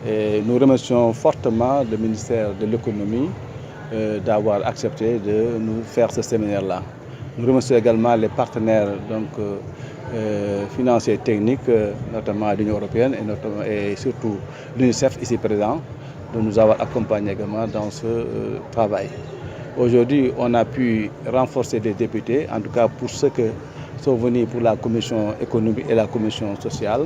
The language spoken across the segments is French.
Et nous remercions fortement le ministère de l'économie d'avoir accepté de nous faire ce séminaire-là. Nous remercions également les partenaires financiers et techniques, notamment l'Union européenne et surtout l'UNICEF ici présent, de nous avoir accompagnés également dans ce travail. Aujourd'hui, on a pu renforcer les députés, en tout cas pour ceux qui sont venus pour la commission économique et la commission sociale.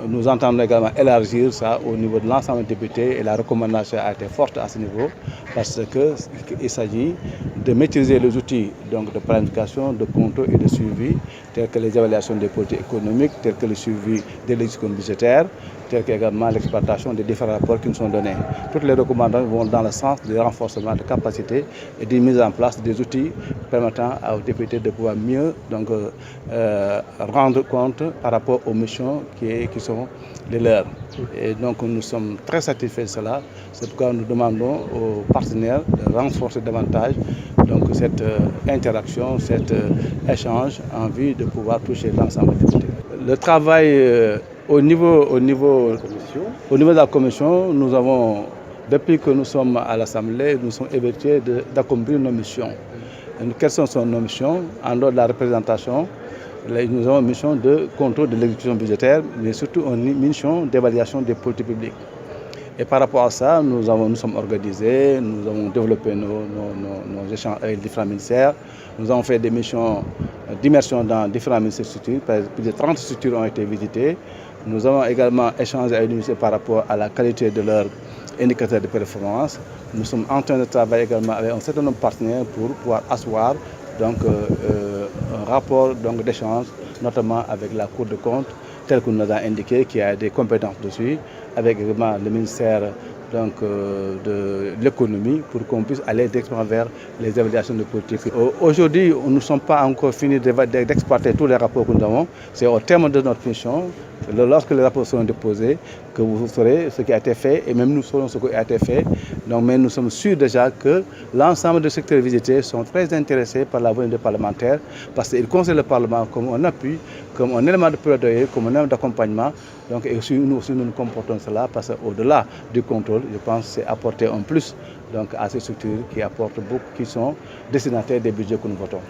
Nous entendons également élargir ça au niveau de l'ensemble des députés et la recommandation a été forte à ce niveau parce qu'il s'agit de maîtriser les outils de planification, de contrôle et de suivi tels que les évaluations des politiques économiques, tels que le suivi des législations budgétaires, tels qu'également l'exploitation des différents rapports qui nous sont donnés. Toutes les recommandations vont dans le sens du renforcement de capacités et de mise en place des outils permettant aux députés de pouvoir mieux rendre compte par rapport aux missions qui sont les leurs. Et donc nous sommes très satisfaits de cela. C'est pourquoi nous demandons aux partenaires de renforcer davantage cette interaction, cet échange en vue de pouvoir toucher l'ensemble des députés. Le travail au niveau de la commission, nous avons, depuis que nous sommes à l'Assemblée, nous sommes évertués d'accomplir nos missions. Et quelles sont nos missions? En dehors de la représentation, nous avons une mission de contrôle de l'exécution budgétaire, mais surtout une mission d'évaluation des politiques publiques. Et par rapport à ça, nous sommes organisés, nous avons développé nos échanges avec différents ministères. Nous avons fait des missions d'immersion dans différents ministères structures. Plus de 30 structures ont été visitées. Nous avons également échangé avec les ministères par rapport à la qualité de leurs indicateurs de performance. Nous sommes en train de travailler également avec un certain nombre de partenaires pour pouvoir asseoir un rapport d'échange, notamment avec la Cour des comptes, tel que nous a indiqué, qui a des compétences dessus, avec également le ministère de l'économie, pour qu'on puisse aller directement vers les évaluations de politique. Aujourd'hui, nous ne sommes pas encore finis d'exploiter tous les rapports que nous avons. C'est au terme de notre mission, lorsque les rapports seront déposés, que vous saurez ce qui a été fait, et même nous saurons ce qui a été fait. Mais nous sommes sûrs déjà que l'ensemble des secteurs visités sont très intéressés par la venue des parlementaires, parce qu'ils considèrent le Parlement comme un appui, comme un élément de plaidoyer, comme un élément d'accompagnement. Et nous aussi, nous comportons cela, parce qu'au-delà du contrôle, je pense que c'est apporter un plus à ces structures qui apportent beaucoup, qui sont destinataires des budgets que nous votons.